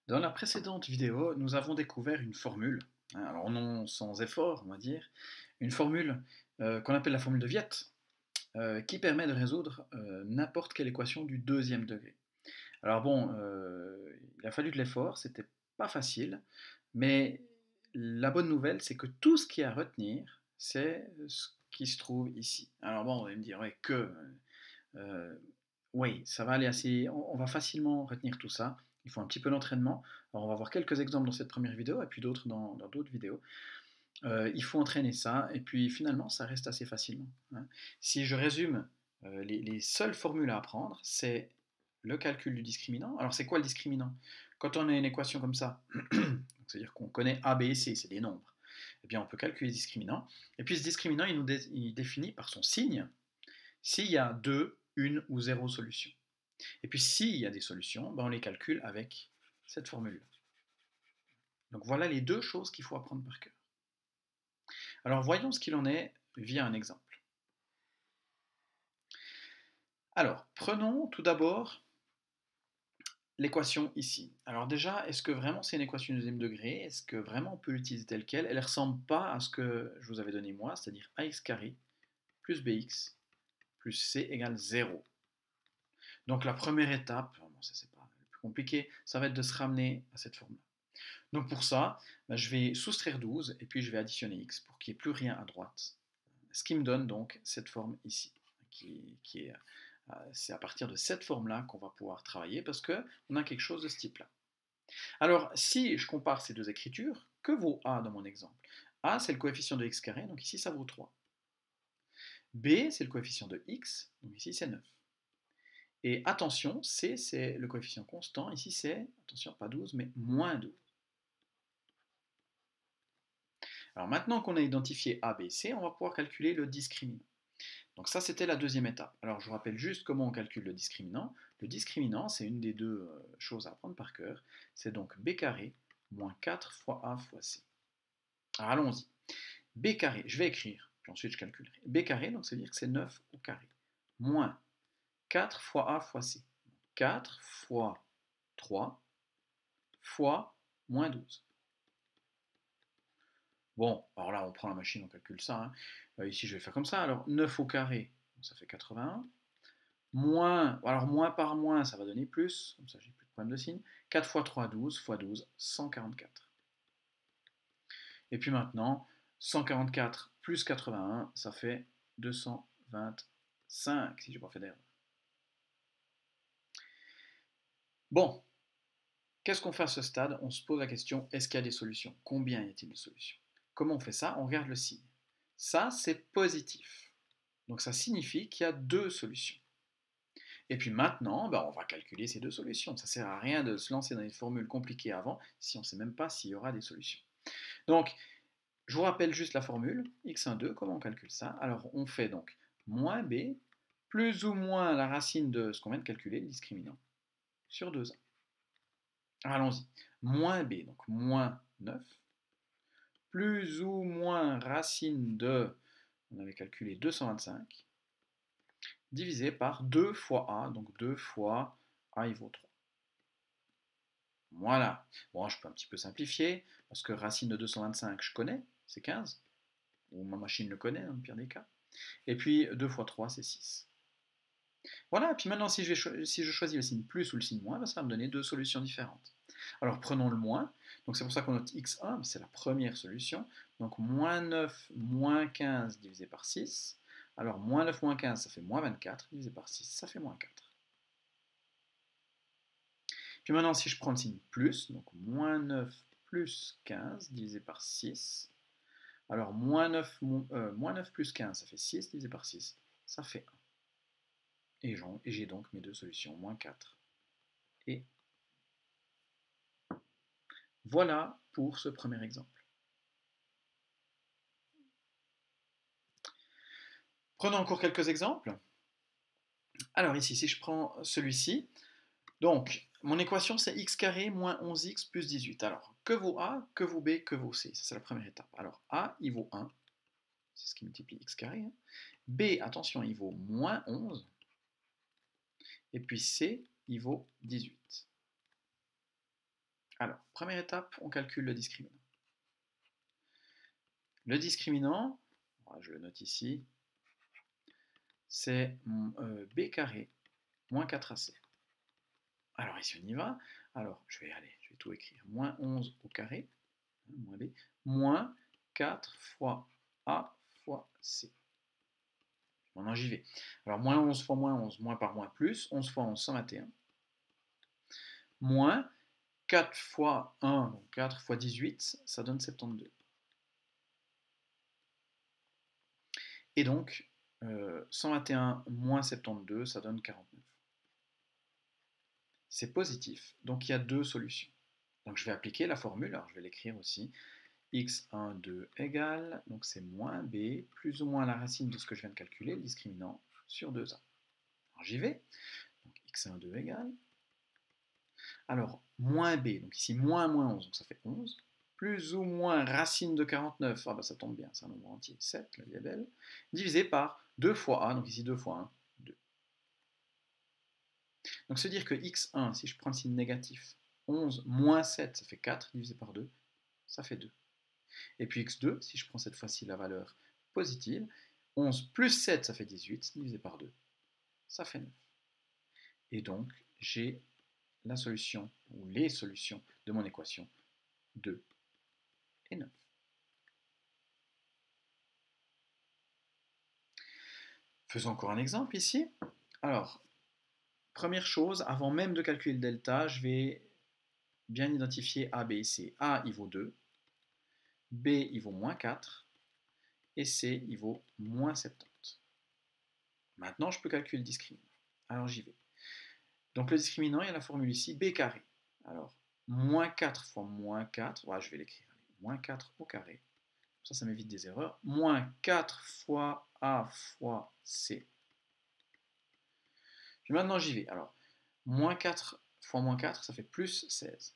Dans la précédente vidéo, nous avons découvert une formule, hein, alors non sans effort, on va dire, une formule qu'on appelle la formule de Viette, qui permet de résoudre n'importe quelle équation du deuxième degré. Alors bon, il a fallu de l'effort, c'était pas facile, mais la bonne nouvelle, c'est que tout ce qu'il y a à retenir, c'est ce qui se trouve ici. Alors bon, on va me dire, ouais, euh, oui, ça va aller assez. On va facilement retenir tout ça. Il faut un petit peu d'entraînement. Alors, on va voir quelques exemples dans cette première vidéo et puis d'autres dans d'autres vidéos. Il faut entraîner ça et puis finalement, ça reste assez facilement, hein. Si je résume, les seules formules à apprendre, c'est le calcul du discriminant. Alors, c'est quoi le discriminant? Quand on a une équation comme ça, c'est-à-dire qu'on connaît A, B et C, c'est des nombres, eh bien, on peut calculer le discriminant. Et puis, ce discriminant, il définit par son signe s'il y a deux, une ou zéro solution. Et puis s'il y a des solutions, ben on les calcule avec cette formule. Donc voilà les deux choses qu'il faut apprendre par cœur. Alors voyons ce qu'il en est via un exemple. Alors prenons tout d'abord l'équation ici. Alors déjà, est-ce que vraiment c'est une équation de deuxième degré? Est-ce que vraiment on peut l'utiliser telle qu'elle? Elle ne ressemble pas à ce que je vous avais donné moi, c'est-à-dire ax carré plus bx plus c égale 0. Donc la première étape, bon, ça c'est pas le plus compliqué, ça va être de se ramener à cette forme-là. Donc pour ça, bah, je vais soustraire 12 et puis je vais additionner x pour qu'il n'y ait plus rien à droite. Ce qui me donne donc cette forme ici, qui est, c'est à partir de cette forme-là qu'on va pouvoir travailler parce qu'on a quelque chose de ce type-là. Alors si je compare ces deux écritures, que vaut a dans mon exemple? A c'est le coefficient de x carré, donc ici ça vaut 3. B c'est le coefficient de x, donc ici c'est 9. Et attention, C c'est le coefficient constant, ici c'est, attention pas 12, mais moins 12. Alors maintenant qu'on a identifié A, B, C, on va pouvoir calculer le discriminant. Donc ça, c'était la deuxième étape. Alors je vous rappelle juste comment on calcule le discriminant. Le discriminant, c'est une des deux choses à apprendre par cœur. C'est donc b carré moins 4 fois A fois C. Alors allons-y. B carré, je vais écrire, puis ensuite je calculerai. B carré, donc ça veut dire que c'est 9 au carré. Moins 4 fois A fois C. 4 fois 3 fois moins 12. Bon, alors là, on prend la machine, on calcule ça, hein. Ici, je vais faire comme ça. Alors, 9 au carré, ça fait 81. Moins, alors moins par moins, ça va donner plus. Comme ça, j'ai plus de problème de signe. 4 fois 3, 12, fois 12, 144. Et puis maintenant, 144 plus 81, ça fait 225, si je n'ai pas fait d'erreur. Bon, qu'est-ce qu'on fait à ce stade? On se pose la question, est-ce qu'il y a des solutions? Combien y a-t-il de solutions? Comment on fait ça? On regarde le signe. Ça, c'est positif. Donc ça signifie qu'il y a deux solutions. Et puis maintenant, bah, on va calculer ces deux solutions. Ça ne sert à rien de se lancer dans des formules compliquées avant si on ne sait même pas s'il y aura des solutions. Donc, je vous rappelle juste la formule, x1,2, comment on calcule ça? Alors, on fait donc moins b plus ou moins la racine de ce qu'on vient de calculer, le discriminant, sur 2a. Allons-y. Moins b, donc moins 9, plus ou moins racine de, on avait calculé 225, divisé par 2 fois a, donc 2 fois a il vaut 3. Voilà. Bon, je peux un petit peu simplifier, parce que racine de 225, je connais, c'est 15. Ou ma machine le connaît, dans le pire des cas. Et puis 2 fois 3, c'est 6. Voilà, et puis maintenant, si je choisis le signe plus ou le signe moins, ben, ça va me donner deux solutions différentes. Alors prenons le moins, donc c'est pour ça qu'on note x1, c'est la première solution. Donc moins 9 moins 15 divisé par 6. Alors moins 9 moins 15, ça fait moins 24, divisé par 6, ça fait moins 4. Puis maintenant, si je prends le signe plus, donc moins 9 plus 15 divisé par 6, alors moins 9 plus 15, ça fait 6 divisé par 6, ça fait 1. Et j'ai donc mes deux solutions, moins 4 et voilà pour ce premier exemple. Prenons encore quelques exemples. Alors ici, si je prends celui-ci, donc mon équation c'est x carré moins 11x plus 18. Alors, que vaut a, que vaut b, que vaut c? Ça c'est la première étape. Alors a, il vaut 1, c'est ce qui multiplie x carré, hein. B, attention, il vaut moins 11. Et puis C, il vaut 18. Alors, première étape, on calcule le discriminant. Le discriminant, je le note ici, c'est b carré moins 4ac. Alors ici on y va. Alors je vais tout écrire. Moins 11 au carré, moins b, moins 4 fois a fois c. Maintenant j'y vais. Alors moins 11 fois moins 11, moins par moins plus, 11 fois 11, 121. Moins 4 fois 1, donc 4 fois 18, ça donne 72. Et donc, 121 moins 72, ça donne 49. C'est positif, donc il y a deux solutions. Donc je vais appliquer la formule, alors je vais l'écrire aussi. x1, 2 égale, donc c'est moins b, plus ou moins la racine de ce que je viens de calculer, le discriminant, sur 2a. Alors j'y vais, donc x1, 2 égale. Alors, moins b, donc ici moins 11, donc ça fait 11, plus ou moins racine de 49, ah bah ça tombe bien, c'est un nombre entier, 7, la vie est belle, divisé par 2 fois a, donc ici 2 fois 1, 2. Donc se dire que x1, si je prends le signe négatif, 11 moins 7, ça fait 4, divisé par 2, ça fait 2. Et puis x2, si je prends cette fois-ci la valeur positive, 11 plus 7, ça fait 18, divisé par 2, ça fait 9. Et donc, j'ai la solution, ou les solutions de mon équation, 2 et 9. Faisons encore un exemple ici. Alors, première chose, avant même de calculer le delta, je vais bien identifier A, B et C. A, il vaut 2, B, il vaut moins 4, et C, il vaut moins 70. Maintenant, je peux calculer le discriminant. Alors, j'y vais. Donc, le discriminant, il y a la formule ici, B carré. Alors, moins 4 fois moins 4, voilà, je vais l'écrire, moins 4 au carré. Ça m'évite des erreurs. Moins 4 fois A fois C. Puis maintenant, j'y vais. Alors, moins 4 fois moins 4, ça fait plus 16.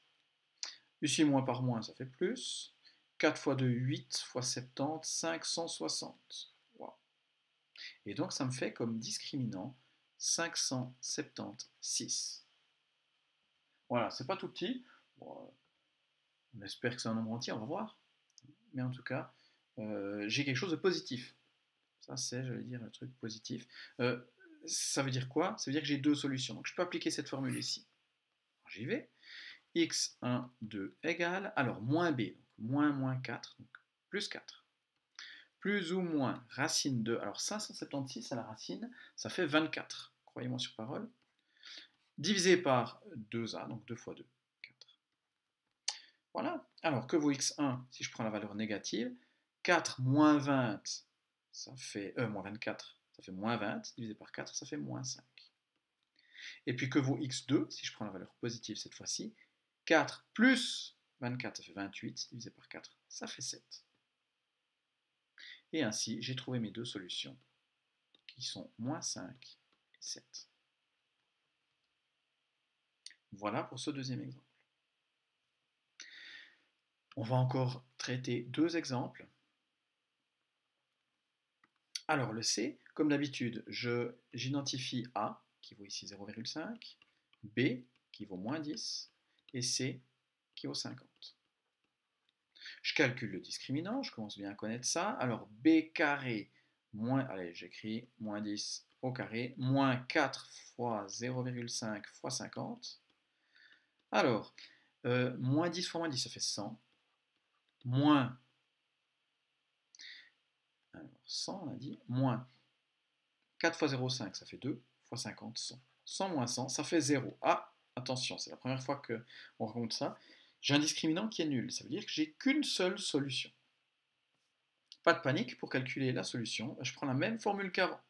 Ici, moins par moins, ça fait plus. 4 fois 2, 8 fois 70, 560. Wow. Et donc, ça me fait comme discriminant 576. Voilà, c'est pas tout petit. Bon, on espère que c'est un nombre entier, on va voir. Mais en tout cas, j'ai quelque chose de positif. Ça, c'est, j'allais dire, un truc positif. Ça veut dire quoi? Ça veut dire que j'ai deux solutions. Donc, je peux appliquer cette formule ici. J'y vais. x1, 2 égale, alors moins b, donc moins 4, donc plus 4. Plus ou moins racine de, alors 576 à la racine, ça fait 24, croyez-moi sur parole, divisé par 2a, donc 2 fois 2, 4. Voilà, alors que vaut x1 si je prends la valeur négative? 4 moins 20, ça fait, moins 24, ça fait moins 20, divisé par 4, ça fait moins 5. Et puis que vaut x2 si je prends la valeur positive cette fois-ci? 4 plus 24, ça fait 28, divisé par 4, ça fait 7. Et ainsi, j'ai trouvé mes deux solutions, qui sont moins 5 et 7. Voilà pour ce deuxième exemple. On va encore traiter deux exemples. Alors le C, comme d'habitude, j'identifie A, qui vaut ici 0,5, B, qui vaut moins 10, et C, qui vaut 50. Je calcule le discriminant, je commence bien à connaître ça. Alors b carré moins, allez j'écris moins 10 au carré, moins 4 fois 0,5 fois 50. Alors, moins 10 fois moins 10, ça fait 100. Moins, alors 100 on a dit, moins 4 fois 0,5, ça fait 2, fois 50, 100. 100 moins 100, ça fait 0. Ah, attention, c'est la première fois qu'on rencontre ça. J'ai un discriminant qui est nul, ça veut dire que j'ai qu'une seule solution. Pas de panique, pour calculer la solution, je prends la même formule qu'avant.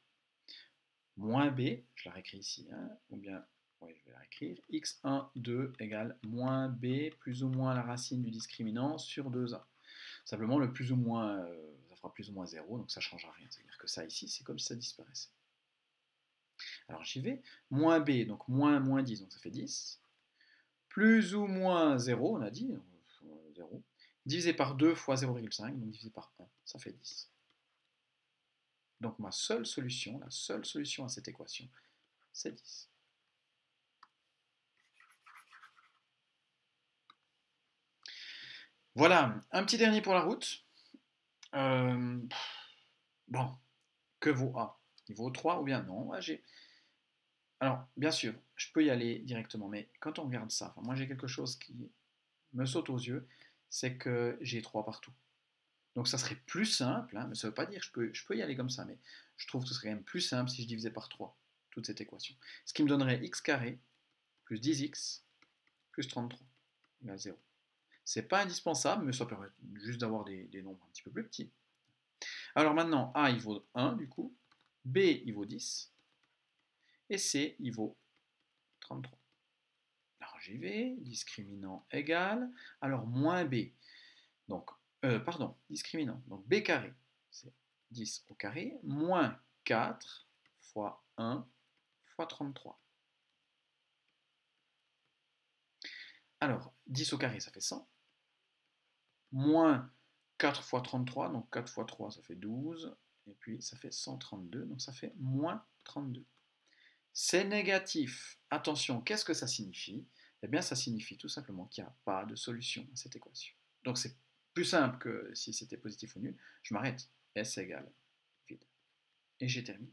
Moins b, je la réécris ici, hein, ou bien, oui, je vais la réécrire, x1, 2 égale moins b plus ou moins la racine du discriminant sur 2a. Simplement, le plus ou moins, ça fera plus ou moins 0, donc ça ne changera rien. C'est-à-dire que ça ici, c'est comme si ça disparaissait. Alors j'y vais, moins b, donc moins 10, donc ça fait 10. Plus ou moins 0, on a dit, 0, divisé par 2 fois 0,5, donc divisé par 1, ça fait 10. Donc ma seule solution, la seule solution à cette équation, c'est 10. Voilà, un petit dernier pour la route. Euh, bon, que vaut A? Il vaut 3 ou bien non? Alors, bien sûr, je peux y aller directement, mais quand on regarde ça, enfin, moi j'ai quelque chose qui me saute aux yeux, c'est que j'ai 3 partout. Donc ça serait plus simple, hein, mais ça ne veut pas dire que je peux y aller comme ça, mais je trouve que ce serait quand même plus simple si je divisais par 3 toute cette équation. Ce qui me donnerait x carré plus 10x plus 33 égale 0. C'est pas indispensable, mais ça permet juste d'avoir des nombres un petit peu plus petits. Alors maintenant, A il vaut 1 du coup, B il vaut 10, et C il vaut 33. Alors j'y vais, discriminant égal, alors moins B, donc, pardon, discriminant, donc B carré, c'est 10 au carré, moins 4 fois 1 fois 33. Alors, 10 au carré, ça fait 100, moins 4 fois 33, donc 4 fois 3, ça fait 12, et puis ça fait 132, donc ça fait moins 32. C'est négatif. Attention, qu'est-ce que ça signifie? Eh bien, ça signifie tout simplement qu'il n'y a pas de solution à cette équation. Donc, c'est plus simple que si c'était positif ou nul. Je m'arrête. S égale vide. Et j'ai terminé.